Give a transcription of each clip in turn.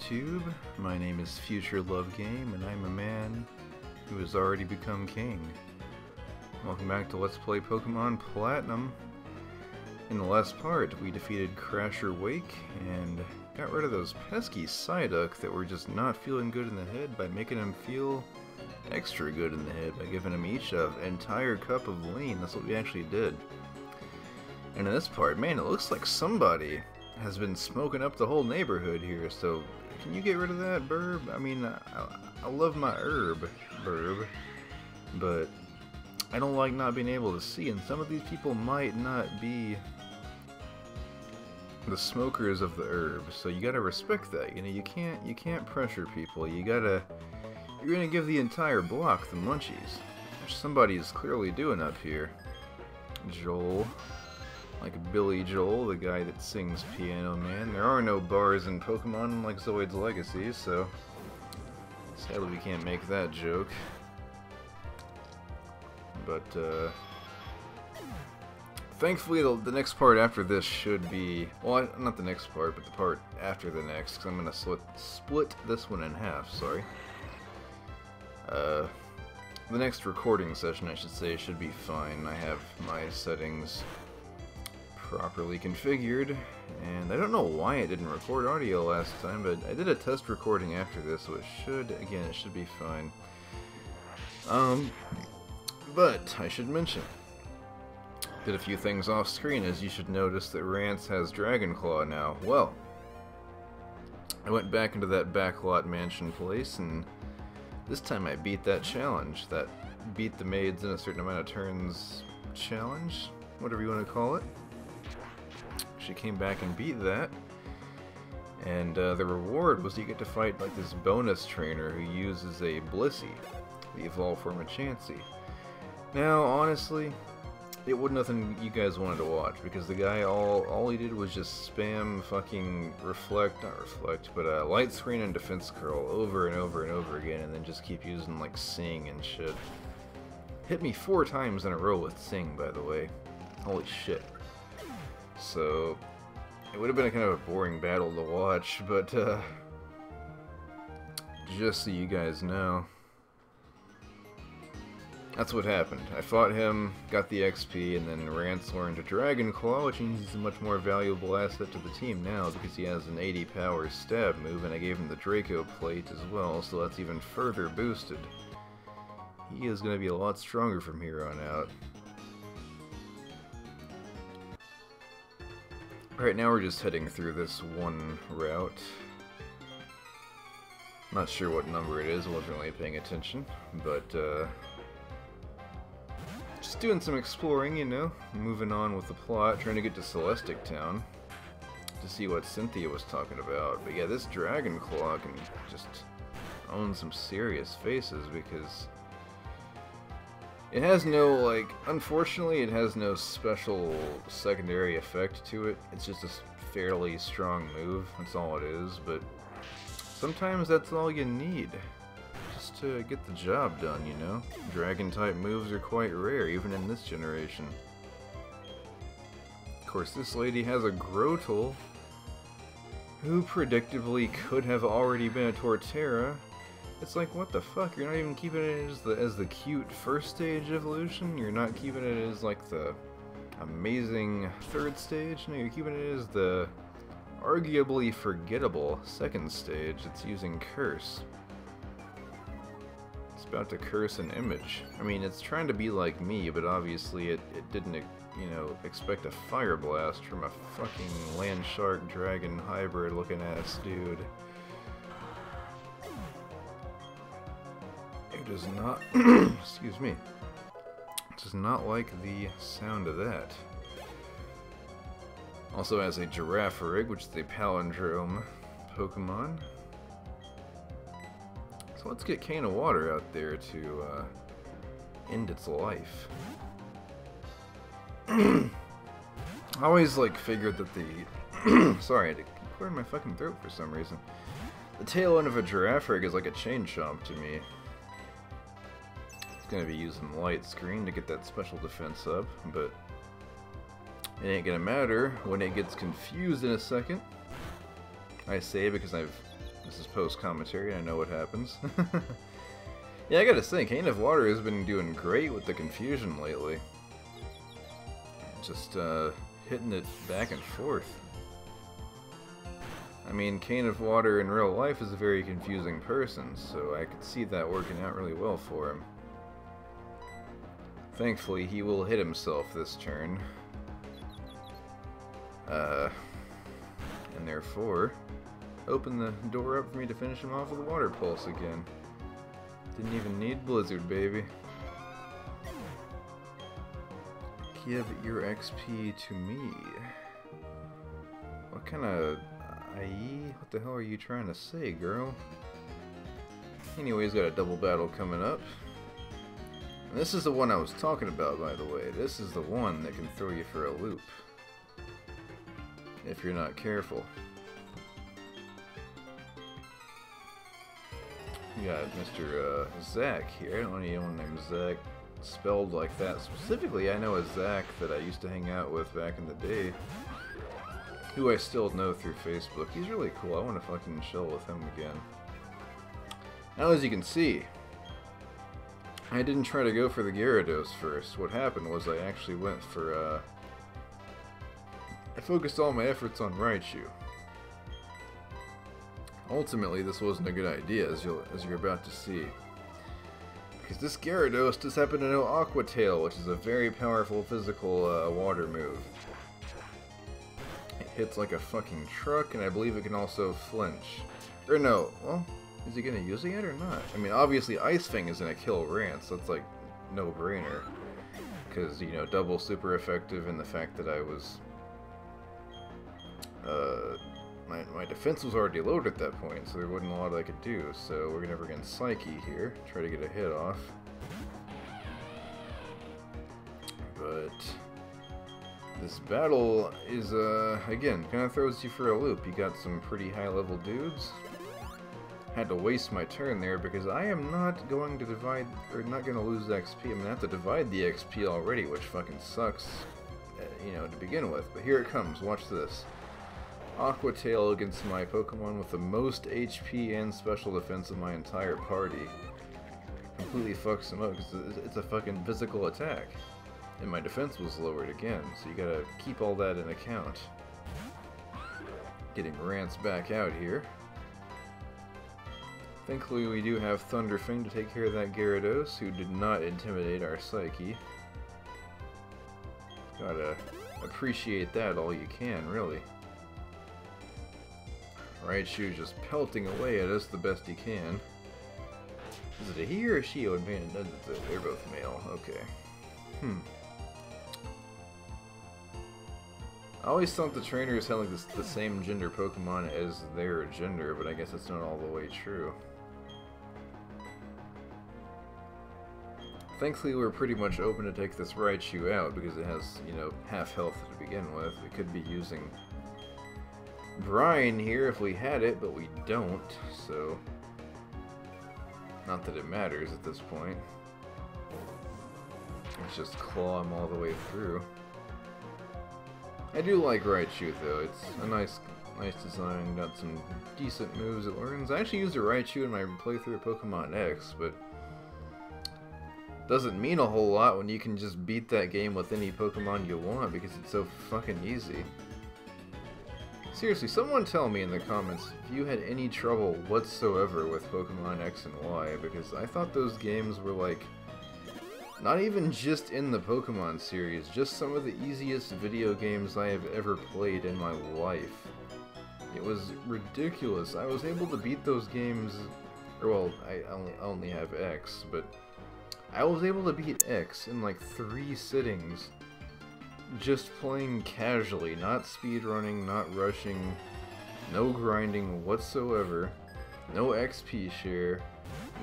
YouTube. My name is Future Love Game, and I'm a man who has already become king. Welcome back to Let's Play Pokemon Platinum. In the last part, we defeated Crasher Wake and got rid of those pesky Psyduck that were just not feeling good in the head by making them feel extra good in the head by giving them each an entire cup of lean. That's what we actually did. And in this part, man, it looks like somebody has been smoking up the whole neighborhood here, so can you get rid of that, Burb? I mean, I love my herb, Burb, but I don't like not being able to see, and some of these people might not be the smokers of the herb, so you gotta respect that. You know, you can't pressure people. You're gonna give the entire block the munchies, which somebody is clearly doing up here. Joel. Like Billy Joel, the guy that sings Piano Man. There are no bars in Pokemon like Zoid's Legacy, so sadly we can't make that joke. But thankfully the next part after this should be, well, not the next part, but the part after the next, because I'm going to split this one in half, sorry. The next recording session, I should say, should be fine. I have my settings properly configured, and I don't know why it didn't record audio last time, but I did a test recording after this, so it should be fine. But I should mention, did a few things off screen, as you should notice that Rance has Dragon Claw now. Well, I went back into that backlot mansion place, and this time I beat that challenge, that beat the maids in a certain amount of turns challenge, whatever you want to call it. She came back and beat that, and the reward was you get to fight like this bonus trainer who uses a Blissey, the evolved form of Chansey. Now, honestly, it wasn't nothing you guys wanted to watch, because the guy, all he did was just spam fucking Light Screen and Defense Curl over and over and over again, and then just keep using like Sing and shit. Hit me 4 times in a row with Sing, by the way. Holy shit. So, it would have been a kind of a boring battle to watch, but just so you guys know, that's what happened. I fought him, got the XP, and then Rance learned a Dragon Claw, which means he's a much more valuable asset to the team now because he has an 80 power stab move, and I gave him the Draco Plate as well, so that's even further boosted. He is going to be a lot stronger from here on out. Right now we're just heading through this one route. Not sure what number it is, I wasn't really paying attention, but just doing some exploring, you know, moving on with the plot, trying to get to Celestic Town to see what Cynthia was talking about. But yeah, this Dragon Claw can just own some serious faces because it has no, like, unfortunately, it has no special secondary effect to it. It's just a fairly strong move, that's all it is, but sometimes that's all you need, just to get the job done, you know? Dragon-type moves are quite rare, even in this generation. Of course, this lady has a Grotle, who predictably could have already been a Torterra. It's like, what the fuck? You're not even keeping it as the cute first stage evolution? You're not keeping it as like the amazing third stage? No, you're keeping it as the arguably forgettable second stage. It's using Curse. It's about to curse an image. I mean, it's trying to be like me, but obviously it didn't, you know, expect a Fire Blast from a fucking Landshark Dragon hybrid looking ass dude. It does not, excuse me, does not like the sound of that. Also has a Girafarig, which is a palindrome Pokemon. So let's get Cane of Water out there to end its life. I always like figured that the sorry, I had to clear my fucking throat for some reason. The tail end of a Girafarig is like a Chain Chomp to me. Gonna be using Light Screen to get that special defense up, but it ain't gonna matter when it gets confused in a second. I say because I've This is post-commentary, I know what happens. Yeah, I gotta say, Cane of Water has been doing great with the confusion lately. Just, hitting it back and forth. I mean, Cane of Water in real life is a very confusing person, so I could see that working out really well for him. Thankfully, he will hit himself this turn. And therefore, open the door up for me to finish him off with a Water Pulse again. Didn't even need Blizzard, baby. Give your XP to me. What kind of IE? What the hell are you trying to say, girl? Anyway, he's got a double battle coming up. And this is the one I was talking about, by the way. This is the one that can throw you for a loop. If you're not careful. We got Mr. Zach here. I don't know anyone named Zach spelled like that. Specifically, I know a Zach that I used to hang out with back in the day, who I still know through Facebook. He's really cool. I want to fucking chill with him again. Now, as you can see, I didn't try to go for the Gyarados first. What happened was I actually went for, I focused all my efforts on Raichu. Ultimately, this wasn't a good idea, as you're about to see. Because this Gyarados just happened to know Aqua Tail, which is a very powerful physical water move. It hits like a fucking truck, and I believe it can also flinch. Or no, well, is he gonna use it yet or not? I mean, obviously Ice Fang is gonna kill Rance, so that's like no-brainer. Because, you know, double super effective, and the fact that I was... My defense was already low at that point, so there wasn't a lot I could do. So we're gonna bring in Psyche here, try to get a hit off. But this battle is, again, kind of throws you for a loop. You got some pretty high-level dudes. Had to waste my turn there because I am not going to divide, or not going to lose XP. I'm gonna have to divide the XP already, which fucking sucks, you know, to begin with. But here it comes. Watch this. Aqua Tail against my Pokemon with the most HP and special defense of my entire party. Completely fucks him up because it's a fucking physical attack. And my defense was lowered again, so you gotta keep all that in account. Getting Rance back out here. Thankfully we do have Thunderfang to take care of that Gyarados, who did not intimidate our Psyche. Gotta appreciate that all you can, really. Raichu just pelting away at us the best he can. Is it a he or a she? Oh, man, they're both male. Okay. I always thought the trainers had like the same gender Pokemon as their gender, but I guess that's not all the way true. Thankfully, we're pretty much open to take this Raichu out because it has, you know, half health to begin with. We could be using Brine here if we had it, but we don't, so not that it matters at this point. Let's just claw him all the way through. I do like Raichu though, it's a nice design, got some decent moves it learns. I actually used a Raichu in my playthrough of Pokemon X, but doesn't mean a whole lot when you can just beat that game with any Pokemon you want because it's so fucking easy. Seriously, someone tell me in the comments if you had any trouble whatsoever with Pokemon X and Y, because I thought those games were like, not even just in the Pokemon series, just some of the easiest video games I have ever played in my life. It was ridiculous. I was able to beat those games, or well, I only have X, but I was able to beat X in like 3 sittings. Just playing casually, not speedrunning, not rushing, no grinding whatsoever, no XP share,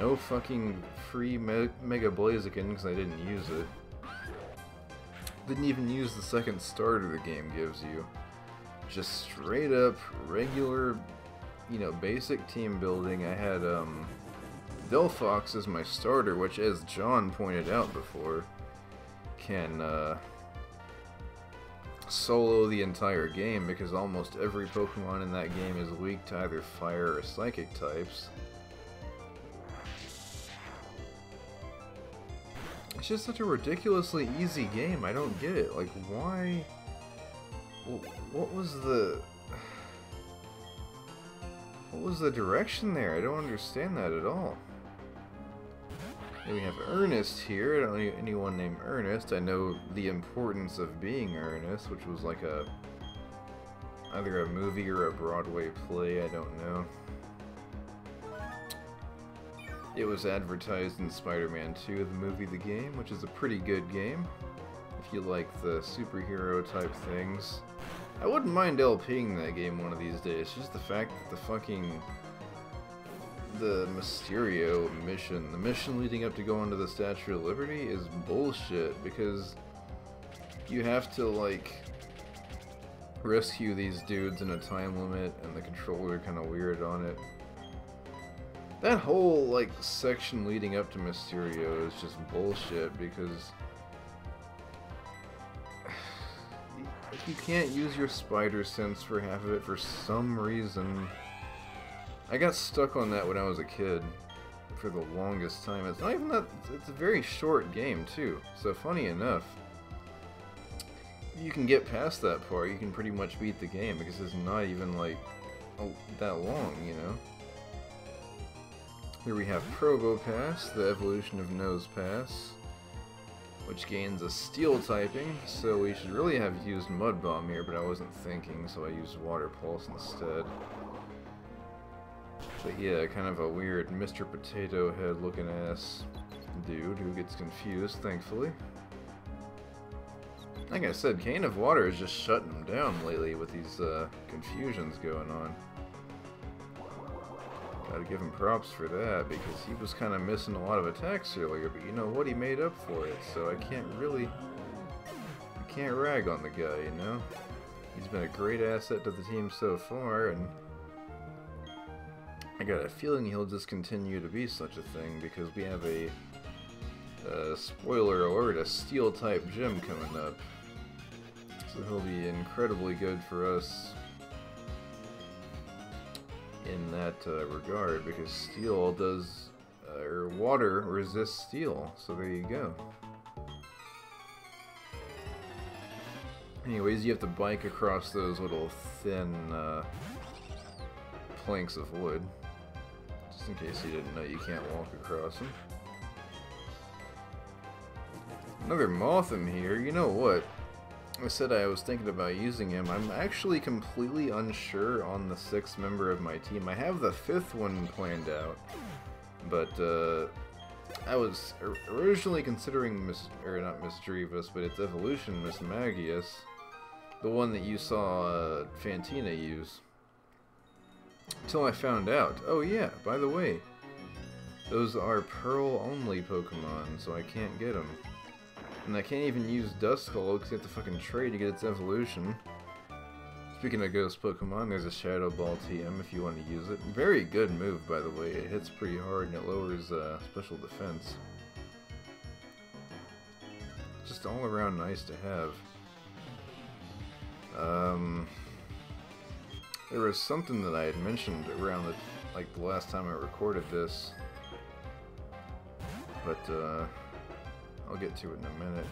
no fucking free Mega Blaziken because I didn't use it. Didn't even use the second starter the game gives you. Just straight up regular, you know, basic team building. I had Delphox as my starter, which, as John pointed out before, can solo the entire game because almost every Pokemon in that game is weak to either fire or psychic types. It's just such a ridiculously easy game. I don't get it. Like, why? What was the direction there? I don't understand that at all. And we have Ernest here. I don't know anyone named Ernest. I know the importance of being Ernest, which was like either a movie or a Broadway play, I don't know. It was advertised in Spider-Man 2, the movie, the game, which is a pretty good game. If you like the superhero type things. I wouldn't mind LPing that game one of these days. It's just the fact that the Mysterio mission, the mission leading up to go into the Statue of Liberty is bullshit, because you have to, like, rescue these dudes in a time limit, and the controls are kind of weird on it. That whole, like, section leading up to Mysterio is just bullshit, because you can't use your spider sense for half of it for some reason. I got stuck on that when I was a kid for the longest time. It's not even that, it's a very short game too. So funny enough, you can get past that part, you can pretty much beat the game because it's not even like that long, you know? Here we have Probopass, the evolution of Nosepass, which gains a steel typing, so we should really have used Mud Bomb here, but I wasn't thinking, so I used Water Pulse instead. But yeah, kind of a weird Mr. Potato Head looking ass dude who gets confused, thankfully. Like I said, Cane of Water is just shutting him down lately with these confusions going on. Gotta give him props for that, because he was kind of missing a lot of attacks earlier, but you know what, he made up for it, so I can't rag on the guy, you know? He's been a great asset to the team so far, and I got a feeling he'll just continue to be such a thing, because we have a, spoiler alert, a Steel-type gym coming up. So he'll be incredibly good for us in that regard, because Steel does, or Water resists Steel, so there you go. Anyways, you have to bike across those little thin planks of wood. Just in case you didn't know, you can't walk across them. Another Mothim here. You know what? I said I was thinking about using him. I'm actually completely unsure on the 6th member of my team. I have the 5th one planned out, but I was originally considering not Misdreavus, but its evolution, Mismagius, the one that you saw Fantina use. Until I found out. Oh yeah, by the way, those are Pearl-only Pokemon, so I can't get them. And I can't even use Duskull because you have to fucking trade to get its evolution. Speaking of Ghost Pokemon, there's a Shadow Ball TM if you want to use it. Very good move, by the way. It hits pretty hard and it lowers special defense. Just all around nice to have. There was something that I had mentioned around the last time I recorded this, but I'll get to it in a minute.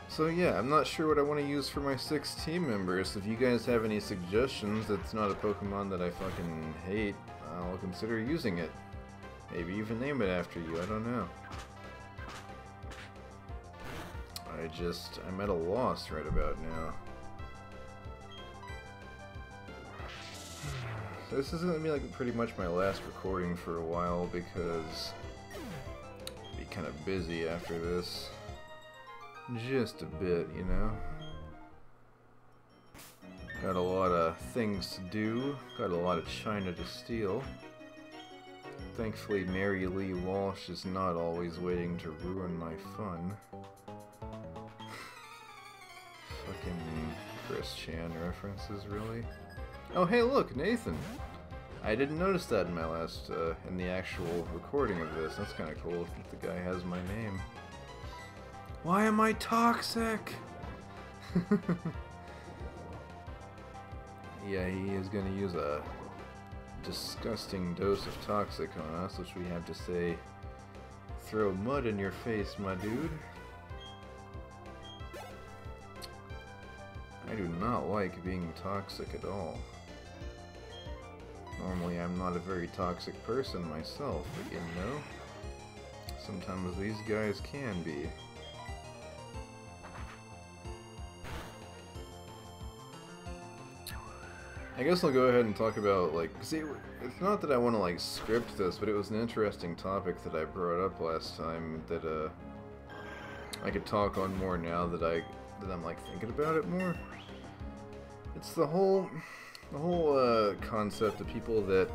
So yeah, I'm not sure what I want to use for my 6 team members. If you guys have any suggestions that's not a Pokemon that I fucking hate, I'll consider using it. Maybe even name it after you, I don't know. I'm at a loss right about now. So this is gonna be like pretty much my last recording for a while because I'll be kind of busy after this. Just a bit, you know. Got a lot of things to do. Got a lot of China to steal. Thankfully, Mary Lee Walsh is not always waiting to ruin my fun. Fucking Chris Chan references, really? Oh, hey, look, Nathan! I didn't notice that in my last, in the actual recording of this. That's kind of cool if the guy has my name. Why am I toxic? Yeah, he is gonna use a disgusting dose of toxic on us, which we have to say, throw mud in your face, my dude. I do not like being toxic at all. Normally I'm not a very toxic person myself, but you know, sometimes these guys can be. I guess I'll go ahead and talk about, like, see, it's not that I want to, like, script this, but it was an interesting topic that I brought up last time that, I could talk on more now that I'm, like, thinking about it more. It's the whole concept of people that,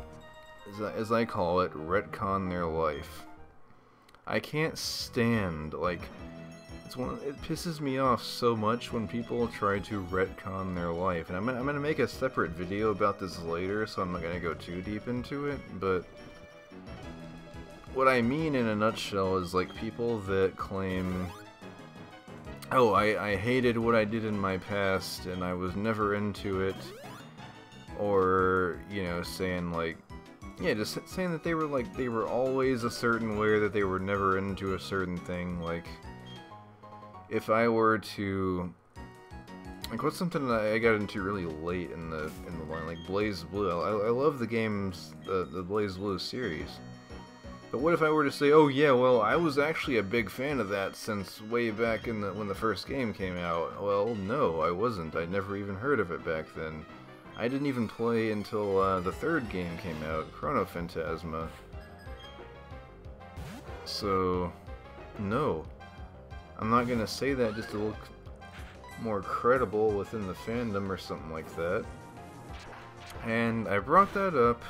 as I call it, retcon their life. I can't stand, like, it pisses me off so much when people try to retcon their life, and I'm gonna make a separate video about this later, so I'm not gonna go too deep into it, but what I mean in a nutshell is, like, people that claim, oh, I hated what I did in my past and I was never into it, or, you know, saying, like, yeah, just saying that they were always a certain way, or that they were never into a certain thing. Like, if I were to, like, what's something that I got into really late in the line, like BlazBlue. I love the games, the BlazBlue series. But what if I were to say, oh yeah, well, I was actually a big fan of that since way back when the first game came out? Well, no, I wasn't. I'd never even heard of it back then. I didn't even play until the third game came out, Chrono Phantasma. So, no. I'm not gonna say that just to look more credible within the fandom or something like that. And I brought that up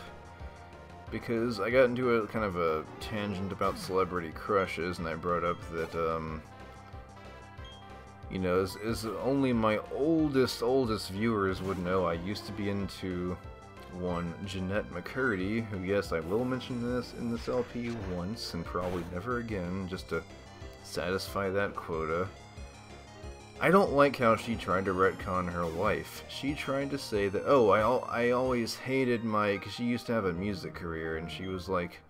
because I got into a kind of a tangent about celebrity crushes, and I brought up that, you know, as only my oldest viewers would know, I used to be into one Jeanette McCurdy, who, yes, I will mention this in this LP once, and probably never again, just to satisfy that quota. I don't like how she tried to retcon her life. She tried to say that, oh, I always hated because she used to have a music career, and she was like,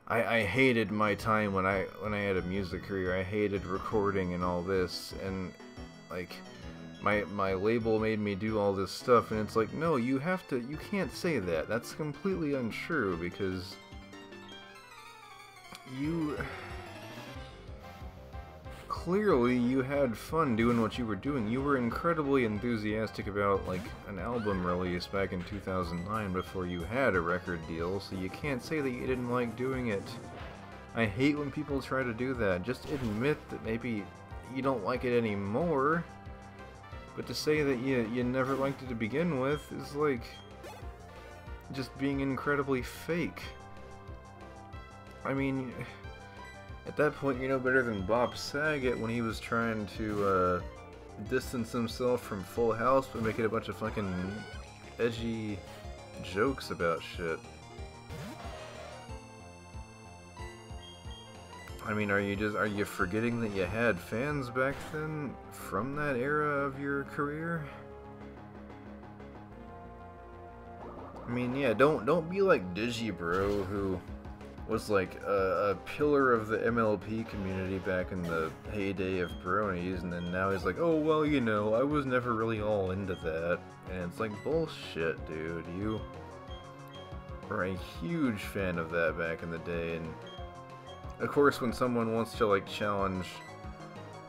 I hated my time when I had a music career. I hated recording and all this, and like my label made me do all this stuff, and it's like, no, you can't say that. That's completely untrue, because clearly you had fun doing what you were doing. You were incredibly enthusiastic about, like, an album release back in 2009 before you had a record deal, so you can't say that you didn't like doing it. I hate when people try to do that. Just admit that maybe you don't like it anymore, but to say that you never liked it to begin with is like just being incredibly fake. I mean, at that point, you're no better than Bob Saget when he was trying to distance himself from Full House by making a bunch of fucking edgy jokes about shit. I mean, are you forgetting that you had fans back then from that era of your career? I mean, yeah, don't be like Digibro, who was like a pillar of the MLP community back in the heyday of bronies, and then now he's like, oh, well, you know, I was never really all into that. And it's like, bullshit, dude. You were a huge fan of that back in the day, and of course when someone wants to, like, challenge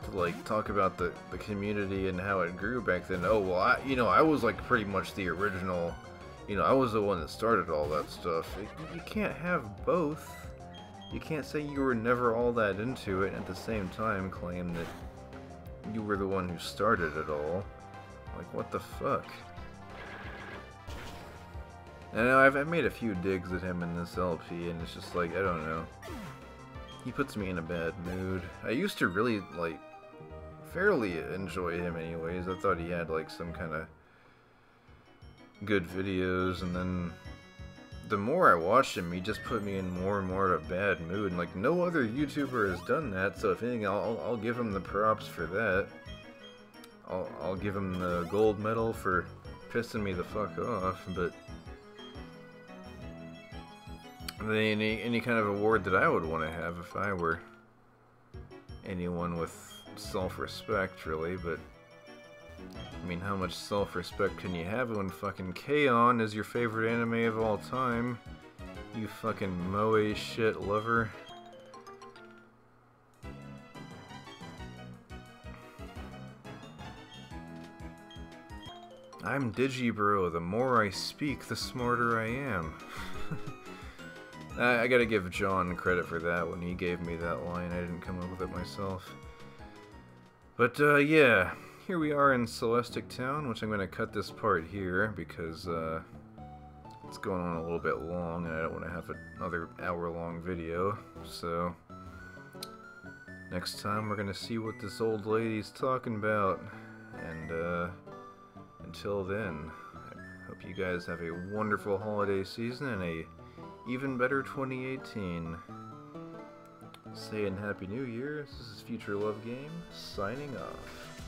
to, like, talk about the community and how it grew back then, oh, well, I was, like, pretty much the original. You know, I was the one that started all that stuff. You can't have both. You can't say you were never all that into it and at the same time claim that you were the one who started it all. Like, what the fuck? I know I've made a few digs at him in this LP, and it's just like, I don't know. He puts me in a bad mood. I used to really, like, fairly enjoy him anyways. I thought he had, like, some kind of good videos, and then the more I watched him, he just put me in more and more of a bad mood. And like, no other YouTuber has done that, so if anything, I'll give him the props for that. I'll give him the gold medal for pissing me the fuck off, but any kind of award that I would want to have if I were anyone with self-respect, really, but I mean, how much self-respect can you have when fucking K-On! Is your favorite anime of all time? You fucking moe shit lover. I'm Digibro, the more I speak, the smarter I am. I gotta give John credit for that when he gave me that line. I didn't come up with it myself. But, yeah. Here we are in Celestic Town, which I'm gonna cut this part here because, it's going on a little bit long and I don't want to have another hour-long video. So, next time we're gonna see what this old lady's talking about. And, until then, I hope you guys have a wonderful holiday season and a even better 2018. Saying Happy New Year, this is Future Love Game, signing off.